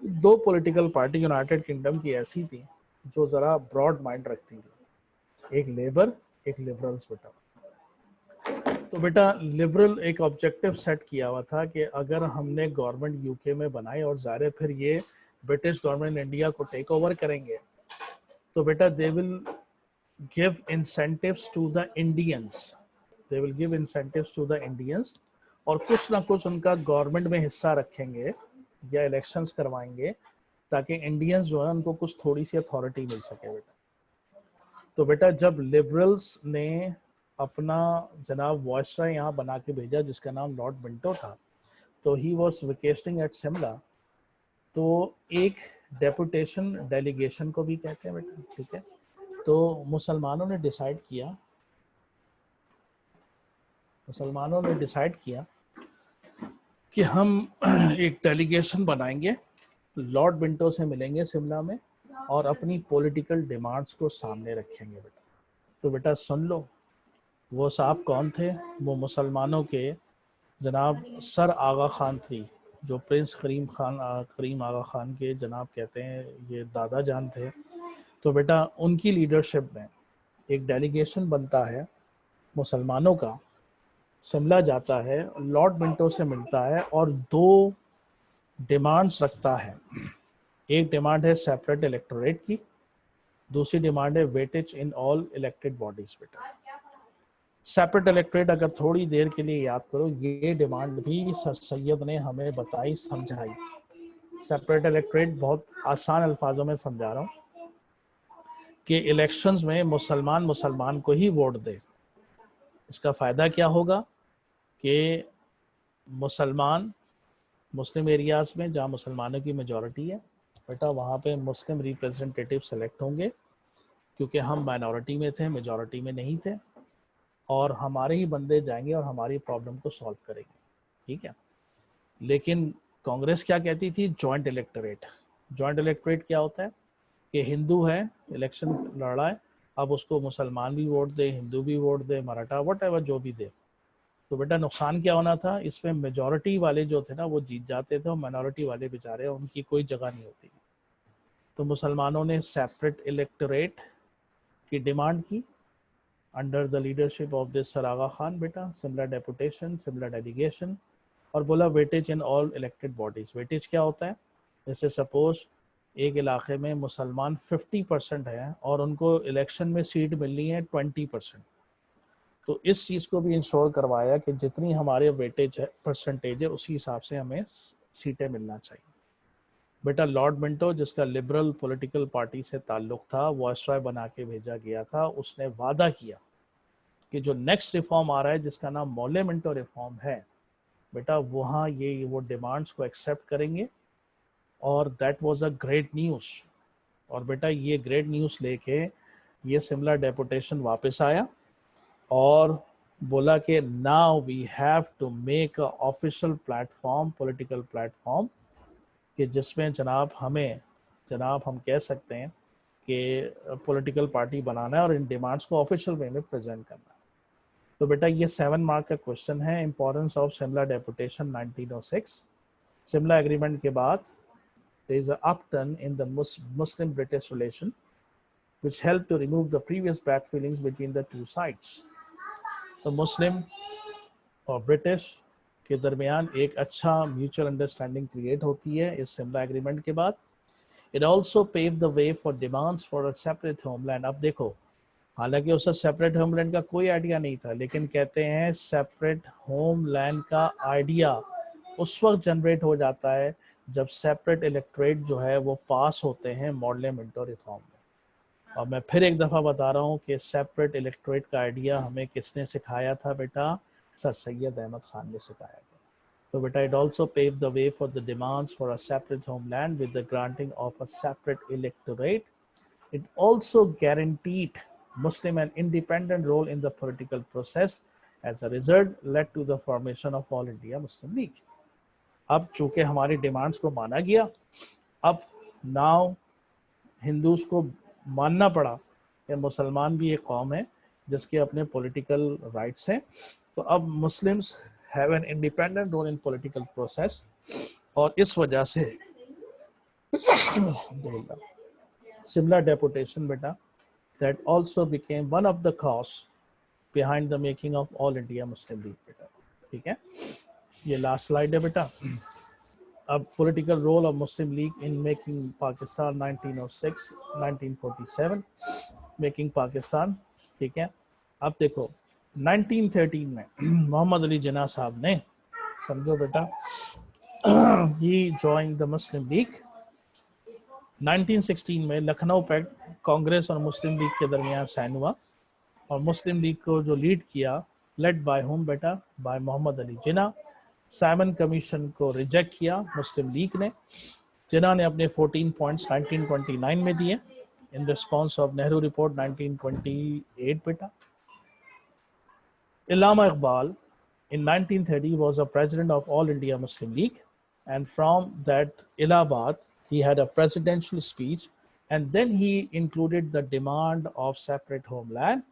दो पॉलिटिकल पार्टी यूनाइटेड किंगडम की ऐसी थी जो ज़रा ब्रॉड माइंड रखती थी, एक लेबर, एक लिबरल्स बेटा। तो बेटा लिबरल एक ऑब्जेक्टिव सेट किया हुआ था कि अगर हमने गवर्नमेंट यूके में बनाई और ज़ाहिर फिर ये ब्रिटिश गवर्नमेंट इंडिया को टेक ओवर करेंगे, तो बेटा they will give incentives to the Indians, they will give incentives to the Indians, और कुछ ना कुछ उनका गवर्नमेंट में हिस्सा रखेंगे या इलेक्शंस करवाएंगे ताकि इंडियंस जो है उनको कुछ थोड़ी सी अथॉरिटी मिल सके बेटा। तो बेटा जब लिबरल्स ने अपना जनाब वॉइसरॉय यहाँ बना के भेजा जिसका नाम लॉर्ड मिंटो था, तो he was vacationing at Shimla, तो एक डेपुटेशन, डेलीगेशन को भी कहते हैं बेटा, ठीक है। तो मुसलमानों ने डिसाइड किया, कि हम एक डेलीगेशन बनाएंगे, लॉर्ड मिंटो से मिलेंगे शिमला में और अपनी पॉलिटिकल डिमांड्स को सामने रखेंगे बेटा। तो बेटा सुन लो, वो साहब कौन थे? वो मुसलमानों के जनाब सर आगा खान थी, जो प्रिंस करीम आगा खान के जनाब कहते हैं, ये दादा जान थे। तो बेटा उनकी लीडरशिप में एक डेलीगेशन बनता है मुसलमानों का, शिमला जाता है, लॉर्ड मिंटो से मिलता है और दो डिमांड्स रखता है। एक डिमांड है सेपरेट इलेक्टोरेट की, दूसरी डिमांड है weightage in all elected bodies बेटा। सेपरेट इलेक्ट्रेट, अगर थोड़ी देर के लिए याद करो, ये डिमांड भी सर सैयद ने हमें बताई, समझाई। सेपरेट इलेक्ट्रेट बहुत आसान अल्फाजों में समझा रहा हूँ कि इलेक्शंस में मुसलमान मुसलमान को ही वोट दे। इसका फ़ायदा क्या होगा कि मुसलमान मुस्लिम एरियाज़ में जहाँ मुसलमानों की मेजॉरिटी है बेटा, वहाँ पे मुस्लिम रिप्रेजेंटेटिव सेलेक्ट होंगे, क्योंकि हम माइनॉरिटी में थे, मेजॉरिटी में नहीं थे, और हमारे ही बंदे जाएंगे और हमारी प्रॉब्लम को सॉल्व करेंगे। ठीक है। लेकिन कांग्रेस क्या कहती थी? Joint electorate. जॉइंट इलेक्टोरेट क्या होता है कि हिंदू है, इलेक्शन लड़ रहा है, अब उसको मुसलमान भी वोट दे, हिंदू भी vote they, Maratha what ever जो भी दे, तो बेटा नुकसान क्या होना था? इसमें मेजॉरिटी वाले जो थे ना वो जीत जाते थे और माइनॉरिटी वाले बेचारे उनकी कोई जगह नहीं होती। तो मुसलमानों ने सेपरेट इलेक्टोरेट की डिमांड की under the leadership of this sir Aga Khan बेटा, सिमिलर डेपुटेशन, सिमिलर डेलीगेशन, और बोला weightage in all elected bodies. Weightage क्या होता है? जैसे सपोज एक इलाके में मुसलमान 50% है और उनको इलेक्शन में सीट मिलनी है 20%, तो इस चीज़ को भी इंश्योर करवाया कि जितनी हमारे वेटेज है, परसेंटेज है, उसी हिसाब से हमें सीटें मिलना चाहिए। बेटा लॉर्ड मिंटो, जिसका लिबरल पॉलिटिकल पार्टी से ताल्लुक था, वायसराय बना के भेजा गया था, उसने वादा किया कि जो नेक्स्ट रिफॉर्म आ रहा है जिसका नाम मोले मिंटो रिफॉर्म है बेटा, वहाँ ये वो डिमांड्स को एक्सेप्ट करेंगे, और that was a great news. और बेटा ये ग्रेट न्यूज़ लेके ये सिमिलर डेपुटेशन वापस आया और बोला कि now we have to make a official platform, political platform, कि जिसमें जनाब हम कह सकते हैं कि पॉलिटिकल पार्टी बनाना है और इन डिमांड्स को ऑफिशियल वे में प्रेजेंट करना है। तो बेटा ये 7 मार्क का क्वेश्चन है, importance of Simla deputation 1906। Simla agreement के बाद there is a upturn in the Muslim-British relation, which helped to remove the previous bad feelings between the two sides. तो मुस्लिम और ब्रिटिश के दरमियान एक अच्छा म्यूचुअल अंडरस्टैंडिंग क्रिएट होती है इस सिमला एग्रीमेंट के बाद। It also pave the way for demands for a separate homeland. अब देखो, हालांकि उससे सेपरेट होमलैंड का कोई आइडिया नहीं था, लेकिन कहते हैं सेपरेट होमलैंड का आइडिया उस वक्त जनरेट हो जाता है जब सेपरेट इलेक्टोरेट जो है वो पास होते हैं मॉडल मिंटो रिफॉर्म में। और मैं फिर एक दफ़ा बता रहा हूँ कि सेपरेट इलेक्टोरेट का आइडिया हमें किसने सिखाया था बेटा? सर सैयद अहमद खान ने सिखाया था। तो बेटा it also pave the way for the demands for a separate homeland with the granting of a separate electorate. It also guaranteed Muslim an independent role in the political process. As a result, led to the formation of All India Muslim League. अब चूंकि हमारी डिमांड्स को माना गया, अब नाउ हिंदूज को मानना पड़ा कि मुसलमान भी एक कौम है जिसके अपने पॉलिटिकल राइट्स हैं, तो अब Muslims have an independent role in political process, और इस वजह से सिमला डेपुटेशन बेटा that also became one of the cause behind the making of All India Muslim League बेटा। ठीक है, ये लास्ट स्लाइड है बेटा। अब political role of Muslim league in making Pakistan 1906 1947 making Pakistan. ठीक है, अब देखो 1913 में मोहम्मद अली जिन्ना साहब ने, समझो बेटा, ही जॉइंड द मुस्लिम लीग। 1916 में लखनऊ पैक्ट कांग्रेस और मुस्लिम लीग के दरमियान साइन हुआ, और मुस्लिम लीग को जो लीड किया, लेड बाय होम बेटा? बाय मोहम्मद अली जिन्ना। साइमन कमीशन को रिजेक्ट किया मुस्लिम लीग ने। जिन्ना ने अपने 14 पॉइंट्स 1929 में दिए in response of Nehru report 1928 बेटा। Allama Iqbal in 1930 was a president of All India Muslim League, and from that Allahabad he had a presidential speech, and then he included the demand of separate homeland,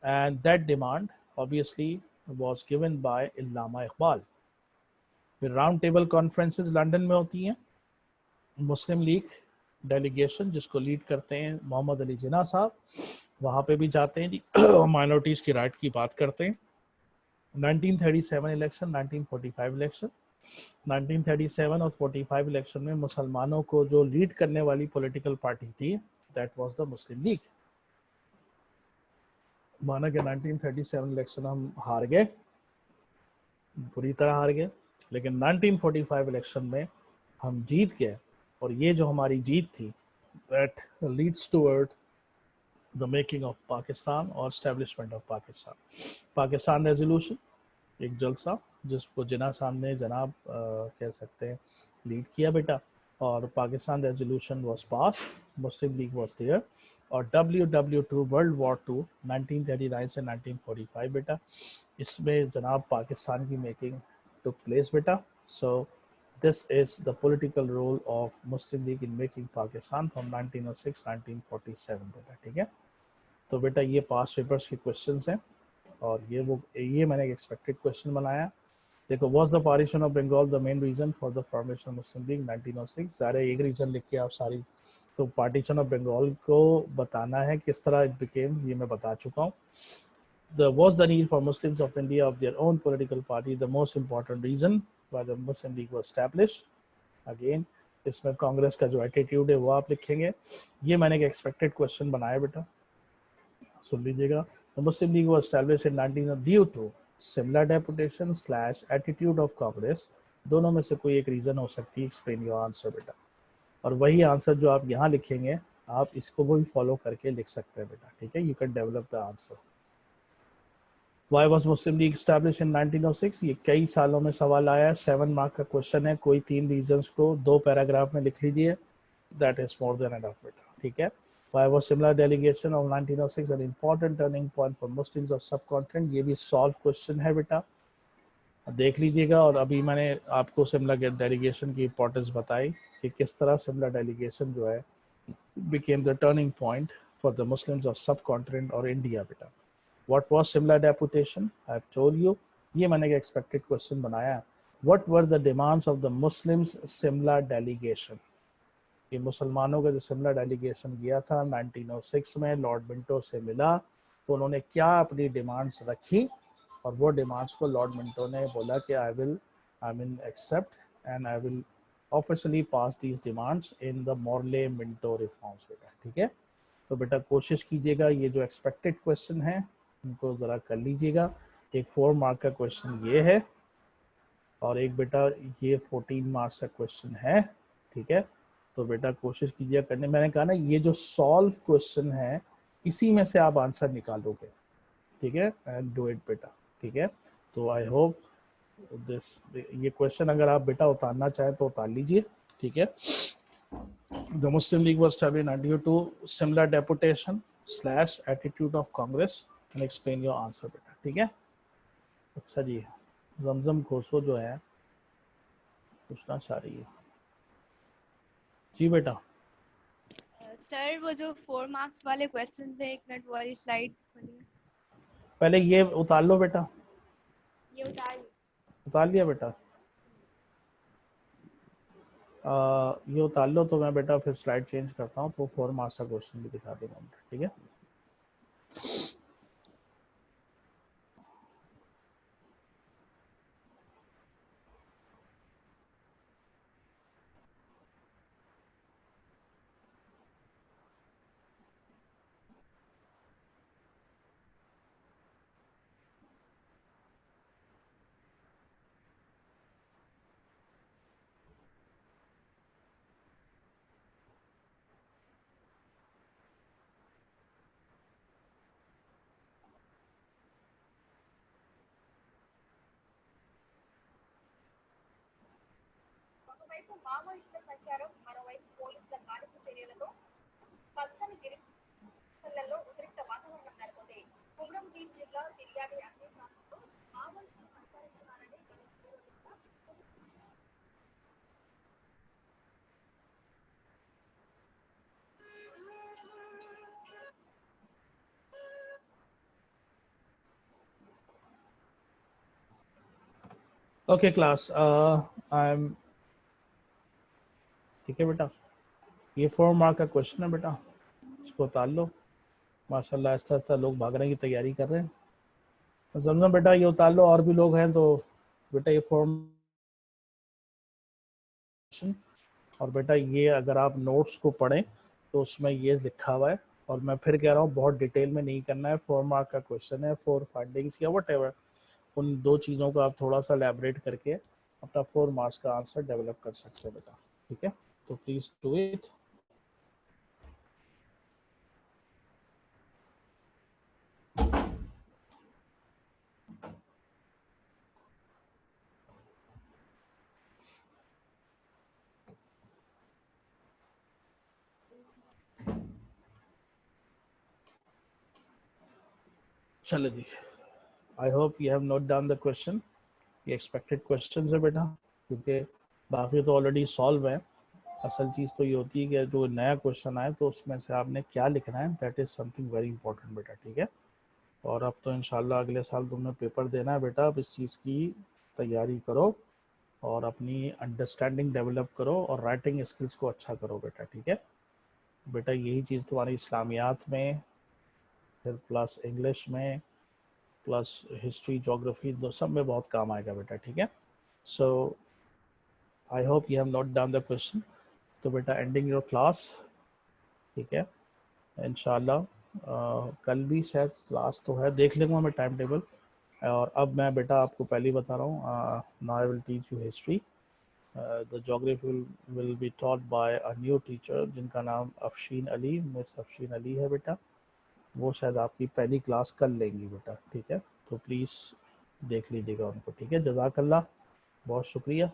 and that demand obviously was given by Allama Iqbal. फिर राउंड टेबल कॉन्फ्रेंसेस लंदन में होती हैं, मुस्लिम लीग डेलीगेशन जिसको लीड करते हैं मोहम्मद अली जिन्ना साहब, वहाँ पे भी जाते हैं जी, माइनॉरिटीज़ की राइट की बात करते हैं। 1937 इलेक्शन, 1945 इलेक्शन, 1937 और 45 इलेक्शन में मुसलमानों को जो लीड करने वाली पॉलिटिकल पार्टी थी, that was the Muslim league. माना कि 1937 इलेक्शन हम हार गए, बुरी तरह हार गए, लेकिन 1945 इलेक्शन में हम जीत गए, और ये जो हमारी जीत थी that leads toward the making of Pakistan और establishment of Pakistan. Pakistan resolution एक जलसा जिसको जिना सामने जनाब कह सकते हैं लीड किया बेटा, और Pakistan resolution was pass, Muslim league was there, और WW2 वर्ल्ड वॉर 2 1939 से 1945 बेटा, इसमें जनाब पाकिस्तान की मेकिंग टुक प्लेस बेटा। So this is the political role of Muslim league in making Pakistan from 1906 1947 बेटा, ठीक है। तो बेटा ये पास पेपर्स के क्वेश्चंस हैं, और ये मैंने एक एक्सपेक्टेड क्वेश्चन बनाया। देखो, was the partition of Bengal the main reason for the formation of Muslim league 1906, सारे एक रीजन लिख के आप सारी, तो पार्टीशन ऑफ बंगाल को बताना है किस तरह इट बिकेम, ये मैं बता चुका हूँ। Was the need for Muslims of India of their own political party the most important reason why the Muslim League was established? Again, इसमें कांग्रेस का जो एटीट्यूड है वो आप लिखेंगे। ये मैंने एक एक्सपेक्टेड क्वेश्चन बनाया बेटा, सुन लीजिएगा। The Muslim League was established in 19 due to similar deputation / attitude of Congress, दोनों में से कोई एक रीजन हो सकती है। एक्सप्लेन योर आंसर बेटा, और वही आंसर जो आप यहाँ लिखेंगे आप इसको भी फॉलो करके लिख सकते हैं बेटा, ठीक है। You can develop the answer. Why was Muslim League established in 1906? ये कई सालों में सवाल आया है, 7 मार्क का क्वेश्चन है, कोई 3 रीजंस को 2 पैराग्राफ में लिख लीजिए, that is more than enough बेटा, ठीक है। Why was similar delegation of 1906 an important turning point for Muslims of subcontinent? ये भी सॉल्व क्वेश्चन है बेटा, देख लीजिएगा। और अभी मैंने आपको सिमिलर डेलीगेशन की इंपॉर्टेंस बताई कि किस तरह सिमिलर डेलीगेशन जो है became the turning point for the Muslims of subcontinent और इंडिया बेटा। What was similar deputation? I have told you. ये मैंने एक expected question बनाया। What were the demands of the Muslims similar delegation? ये मुसलमानों का जो similar delegation गया था 1906 में, लॉर्ड मिंटो से मिला, तो उन्होंने क्या अपनी डिमांड्स रखी, और वो डिमांड्स को लॉर्ड मिंटो ने बोला कि I mean accept and I will officially pass these demands in the Morley Minto reforms बेटा, ठीक है। तो बेटा कोशिश कीजिएगा, ये जो एक्सपेक्टेड क्वेश्चन है उनको ज़रा कर लीजिएगा। एक 4 मार्क का क्वेश्चन ये है, और एक बेटा ये 14 मार्क्स का क्वेश्चन है, ठीक है। तो बेटा कोशिश कीजिएगा करने, मैंने कहा ना ये जो सॉल्व क्वेश्चन है इसी में से आप आंसर निकालोगे, ठीक है, एंड डू इट बेटा, ठीक है। तो आई होप दिस, ये क्वेश्चन अगर आप बेटा उतारना चाहें तो उतार लीजिए, ठीक है। The Muslim League was established in 1902, similar deputation / attitude of Congress, and explain your answer बेटा, ठीक है। अच्छा जी, जमजम खोसो जो है पूछना चाह रही है जी बेटा। सर वो जो 4 मार्क्स वाले क्वेश्चन थे, एक मिनट वाली स्लाइड पहले ये उतार लो बेटा, ये उतार उतार लिया बेटा। ये उतार लो तो मैं बेटा फिर स्लाइड चेंज करता हूँ, तो 4 मार्क्स का क्वेश्चन भी दिखा दूंगा, ठीक है। ఒకవైపు మావోయిస్టుల సంచారం, మరోవైపు పోలీసుల కాల్పు చర్యలతో పచ్చని గిరిజనులలో ఉద్రిక్త వాతావరణం నెలకొంది. కుమ్రం భీం జిల్లా తిర్యాడి అగ్ని ప్రాంతంలో మావోయిస్టులు సంచరిస్తున్నారని ओके क्लास, आई एम, ठीक है बेटा। ये 4 मार्क का क्वेश्चन है बेटा, इसको उतार लो। माशाल्लाह आहिस्ता आहिस्ता लोग भागने की तैयारी कर रहे हैं। जमजम बेटा ये उतार लो, और भी लोग हैं तो बेटा ये 4, और बेटा ये अगर आप नोट्स को पढ़ें तो उसमें ये लिखा हुआ है और मैं फिर कह रहा हूँ बहुत डिटेल में नहीं करना है, 4 मार्क का क्वेश्चन है, 4 फाइंडिंग्स या वट एवर, उन 2 चीज़ों को आप थोड़ा सा एलैबोरेट करके अपना 4 मार्क्स का आंसर डेवलप कर सकते हैं बेटा, ठीक है। तो प्लीज़ डू इट। चलो जी, I hope you have note down the question, ये एक्सपेक्टेड क्वेश्चन है बेटा, क्योंकि बाकी तो ऑलरेडी सॉल्व है। असल चीज़ तो ये होती है कि जो नया क्वेश्चन आए तो उसमें से आपने क्या लिखना है, that is something very important बेटा, ठीक है। और अब तो इंशाल्लाह अगले साल तुमने पेपर देना है बेटा, अब इस चीज़ की तैयारी करो और अपनी अंडरस्टैंडिंग डेवलप करो और राइटिंग स्किल्स को अच्छा करो बेटा, ठीक है। बेटा यही चीज़ तुम्हारी इस्लामियात में, फिर प्लस इंग्लिश में, प्लस हिस्ट्री जोग्राफी, दो सब में बहुत काम आएगा बेटा, ठीक है। So I hope you have note down the question. तो बेटा एंडिंग योर क्लास, ठीक है, इंशाल्लाह कल भी शायद क्लास तो है, देख लूँगा मैं टाइम टेबल। और अब मैं बेटा आपको पहले ही बता रहा हूँ, now I will teach you history, the geography will be taught by a new teacher जिनका नाम अफशीन अली, मिस अफशीन अली है बेटा। वो शायद आपकी पहली क्लास कर लेंगी बेटा, ठीक है। तो प्लीज़ देख लीजिएगा उनको, ठीक है। जज़ाकल्लाह, बहुत शुक्रिया।